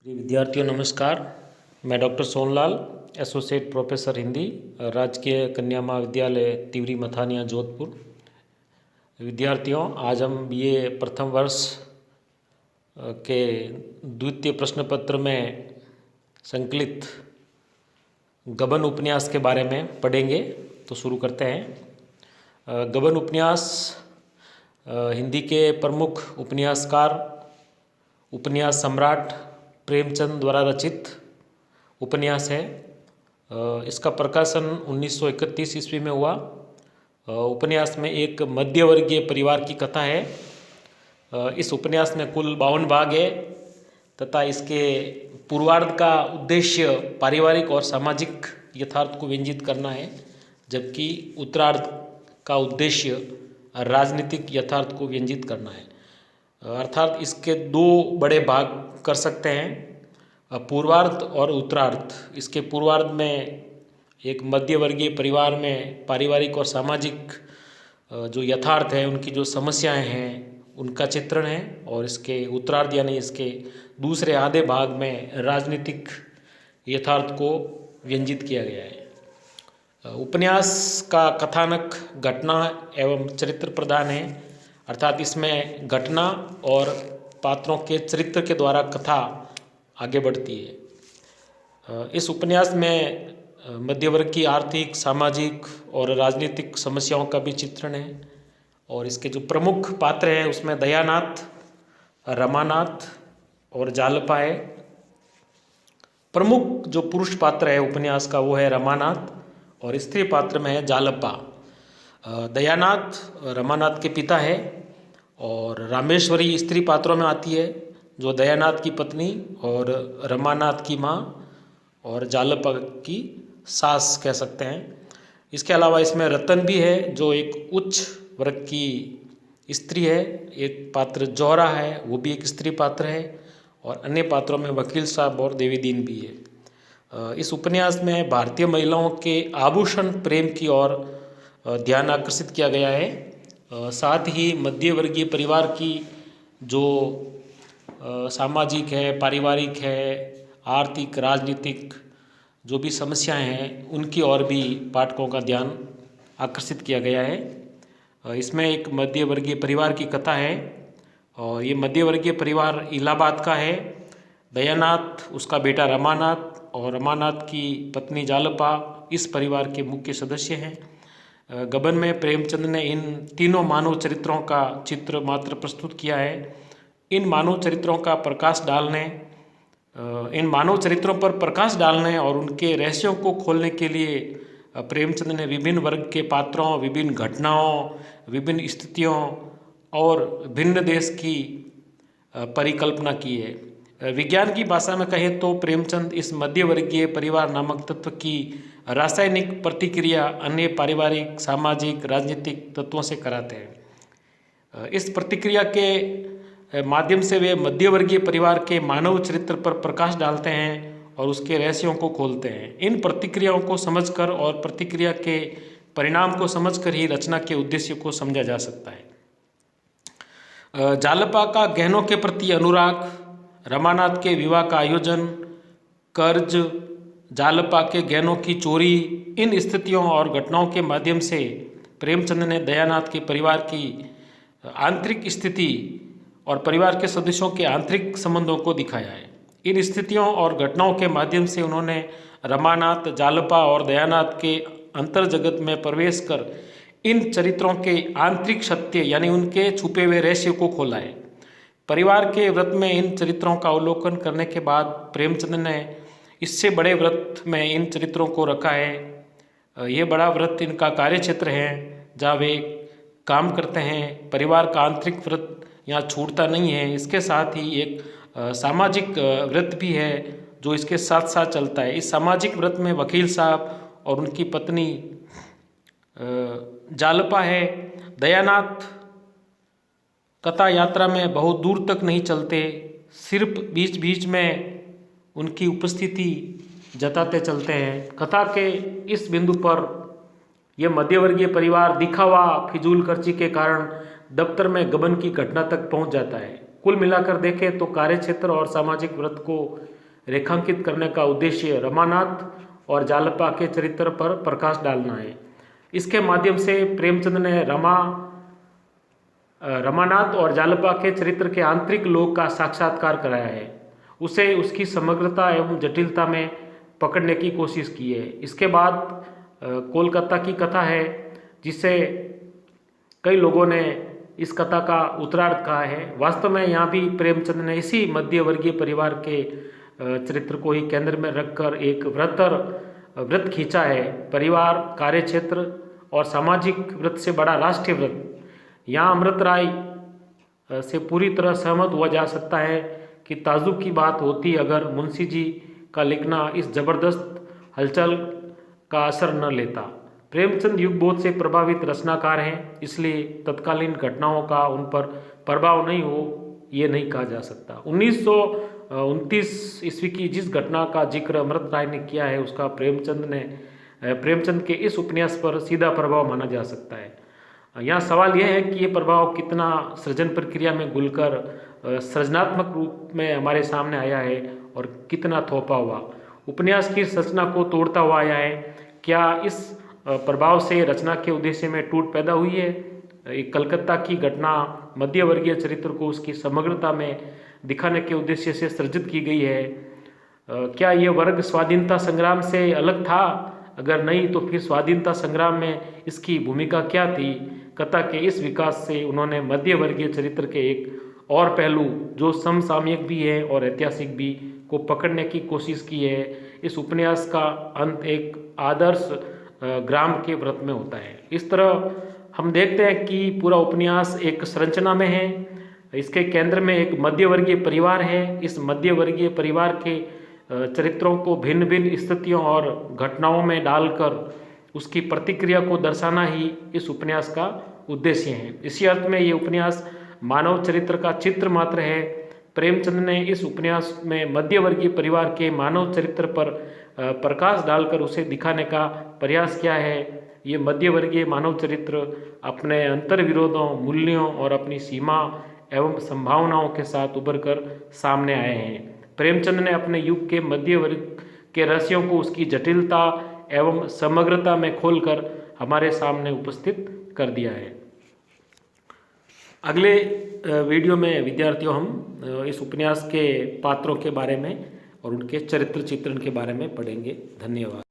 प्रिय विद्यार्थियों नमस्कार। मैं doctor Sonlal, associate professor Hindi, राजकीय कन्या महाविद्यालय तिवरी मथानिया जोधपुर। विद्यार्थियों, आज हम बीए प्रथम वर्ष के द्वितीय प्रश्न पत्र में संकलित गबन उपन्यास के बारे में पढ़ेंगे। तो शुरू करते हैं। गबन उपन्यास हिंदी के प्रमुख उपन्यासकार, उपन्यास सम्राट प्रेमचंद द्वारा रचित उपन्यास है। इसका प्रकाशन 1931 ईस्वी में हुआ। उपन्यास में एक मध्यवर्गीय परिवार की कथा है। इस उपन्यास में कुल 52 भाग है तथा इसके पूर्वार्ध का उद्देश्य पारिवारिक और सामाजिक यथार्थ को व्यंजित करना है, जबकि उत्तरार्ध का उद्देश्य राजनीतिक यथार्थ को व्यंजित करना है। अर्थात इसके दो बड़े भाग कर सकते हैं, पूर्वार्ध और उत्तरार्ध। इसके पूर्वार्ध में एक मध्यवर्गीय परिवार में पारिवारिक और सामाजिक जो यथार्थ है, उनकी जो समस्याएं हैं, उनका चित्रण है। और इसके उत्तरार्ध यानी इसके दूसरे आधे भाग में राजनीतिक यथार्थ को व्यंजित किया गया है। उपन्यास का कथानक घटना एवं चरित्र प्रधान है, अर्थात इसमें घटना और पात्रों के चरित्र के द्वारा कथा आगे बढ़ती है। इस उपन्यास में मध्यवर्ग की आर्थिक, सामाजिक और राजनीतिक समस्याओं का भी चित्रण है। और इसके जो प्रमुख पात्र हैं उसमें दयानाथ, रमानाथ और जालपा है। प्रमुख जो पुरुष पात्र है उपन्यास का वो है रमानाथ, और स्त्री पात्र में है जालपा। दयानाथ रमानाथ के पिता है और रामेश्वरी स्त्री पात्रों में आती है, जो दयानाथ की पत्नी और रमानाथ की माँ और जालपा की सास कह सकते हैं। इसके अलावा इसमें रतन भी है, जो एक उच्च वर्ग की स्त्री है। एक पात्र जौहरा है, वो भी एक स्त्री पात्र है। और अन्य पात्रों में वकील साहब और देवी दीन भी है। इस उपन्यास में भारतीय महिलाओं के आभूषण प्रेम की ओर ध्यान आकर्षित किया गया है। साथ ही मध्यवर्गीय परिवार की जो सामाजिक है, पारिवारिक है, आर्थिक, राजनीतिक जो भी समस्याएं हैं, उनकी ओर भी पाठकों का ध्यान आकर्षित किया गया है। इसमें एक मध्यवर्गीय परिवार की कथा है और ये मध्यवर्गीय परिवार इलाहाबाद का है। दयानाथ, उसका बेटा रमानाथ और रमानाथ की पत्नी जालपा इस परिवार के मुख्य सदस्य हैं। गबन में प्रेमचंद ने इन तीनों मानव चरित्रों का चित्र मात्र प्रस्तुत किया है। इन मानव चरित्रों पर प्रकाश डालने और उनके रहस्यों को खोलने के लिए प्रेमचंद ने विभिन्न वर्ग के पात्रों, विभिन्न घटनाओं, विभिन्न स्थितियों और भिन्न देश की परिकल्पना की है। विज्ञान की भाषा में कहें तो प्रेमचंद इस मध्यवर्गीय परिवार नामक तत्व की रासायनिक प्रतिक्रिया अन्य पारिवारिक, सामाजिक, राजनीतिक तत्वों से कराते हैं। इस प्रतिक्रिया के माध्यम से वे मध्यवर्गीय परिवार के मानव चरित्र पर प्रकाश डालते हैं और उसके रहस्यों को खोलते हैं। इन प्रतिक्रियाओं को समझकर और प्रतिक्रिया के परिणाम को समझकर ही रचना के उद्देश्य को समझा जा सकता है। जालपा का गहनों के प्रति अनुराग, रमानाथ के विवाह का आयोजन, कर्ज, जालपा के गहनों की चोरी, इन स्थितियों और घटनाओं के माध्यम से प्रेमचंद ने दयानाथ के परिवार की आंतरिक स्थिति और परिवार के सदस्यों के आंतरिक संबंधों को दिखाया है। इन स्थितियों और घटनाओं के माध्यम से उन्होंने रमानाथ, जालपा और दयानाथ के अंतर जगत में प्रवेश कर इन चरित्रों के आंतरिक सत्य यानी उनके छुपे हुए रहस्य को खोला है। परिवार के व्रत में इन चरित्रों का अवलोकन करने के बाद प्रेमचंद ने इससे बड़े व्रत में इन चरित्रों को रखा है। ये बड़ा व्रत इनका कार्य क्षेत्र है, जहाँ वे काम करते हैं। परिवार का आंतरिक व्रत यहाँ छूटता नहीं है। इसके साथ ही एक सामाजिक व्रत भी है जो इसके साथ साथ चलता है। इस सामाजिक व्रत में वकील साहब और उनकी पत्नी जालपा है। दयानाथ कथा यात्रा में बहुत दूर तक नहीं चलते, सिर्फ बीच बीच में उनकी उपस्थिति जताते चलते हैं। कथा के इस बिंदु पर यह मध्यवर्गीय परिवार दिखावा, फिजूल खर्ची के कारण दफ्तर में गबन की घटना तक पहुंच जाता है। कुल मिलाकर देखें तो कार्यक्षेत्र और सामाजिक व्रत को रेखांकित करने का उद्देश्य रमानाथ और जालपा के चरित्र पर प्रकाश डालना है। इसके माध्यम से प्रेमचंद ने रमानाथ और जालपा के चरित्र के आंतरिक लोक का साक्षात्कार कराया है, उसे उसकी समग्रता एवं जटिलता में पकड़ने की कोशिश की है। इसके बाद कोलकाता की कथा है, जिसे कई लोगों ने इस कथा का उत्तरार्ध कहा है। वास्तव में यहाँ भी प्रेमचंद ने इसी मध्य वर्गीय परिवार के चरित्र को ही केंद्र में रखकर एक व्रत खींचा है। परिवार, कार्यक्षेत्र और सामाजिक व्रत से बड़ा राष्ट्रीय व्रत। यहाँ अमृत राय से पूरी तरह सहमत हुआ जा सकता है कि ताज्जुब की बात होती अगर मुंशी जी का लिखना इस जबरदस्त हलचल का असर न लेता। प्रेमचंद युगबोध से प्रभावित रचनाकार हैं, इसलिए तत्कालीन घटनाओं का उन पर प्रभाव नहीं हो ये नहीं कहा जा सकता। 1929 ईस्वी की जिस घटना का जिक्र अमृत राय ने किया है, उसका प्रेमचंद के इस उपन्यास पर सीधा प्रभाव माना जा सकता है। यहाँ सवाल यह है कि ये प्रभाव कितना सृजन प्रक्रिया में घुलकर सृजनात्मक रूप में हमारे सामने आया है और कितना थोपा हुआ उपन्यास की रचना को तोड़ता हुआ आया है। क्या इस प्रभाव से रचना के उद्देश्य में टूट पैदा हुई है? एक कलकत्ता की घटना मध्य वर्गीय चरित्र को उसकी समग्रता में दिखाने के उद्देश्य से सृजित की गई है। क्या ये वर्ग स्वाधीनता संग्राम से अलग था? अगर नहीं तो फिर स्वाधीनता संग्राम में इसकी भूमिका क्या थी? कथा के इस विकास से उन्होंने मध्य वर्गीय चरित्र के एक और पहलू, जो समसामयिक भी है और ऐतिहासिक भी, को पकड़ने की कोशिश की है। इस उपन्यास का अंत एक आदर्श ग्राम के व्रत में होता है। इस तरह हम देखते हैं कि पूरा उपन्यास एक संरचना में है। इसके केंद्र में एक मध्य वर्गीय परिवार है। इस मध्य वर्गीय परिवार के चरित्रों को भिन्न भिन्न स्थितियों और घटनाओं में डालकर उसकी प्रतिक्रिया को दर्शाना ही इस उपन्यास का उद्देश्य है। इसी अर्थ में ये उपन्यास मानव चरित्र का चित्र मात्र है। प्रेमचंद ने इस उपन्यास में मध्य वर्गीय परिवार के मानव चरित्र पर प्रकाश डालकर उसे दिखाने का प्रयास किया है। ये मध्य वर्गीय मानव चरित्र अपने अंतर्विरोधों, मूल्यों और अपनी सीमा एवं संभावनाओं के साथ उभर कर सामने आए हैं। प्रेमचंद ने अपने युग के मध्य वर्ग के रहस्यों को उसकी जटिलता एवं समग्रता में खोलकर हमारे सामने उपस्थित कर दिया है। अगले वीडियो में विद्यार्थियों हम इस उपन्यास के पात्रों के बारे में और उनके चरित्र चित्रण के बारे में पढ़ेंगे। धन्यवाद।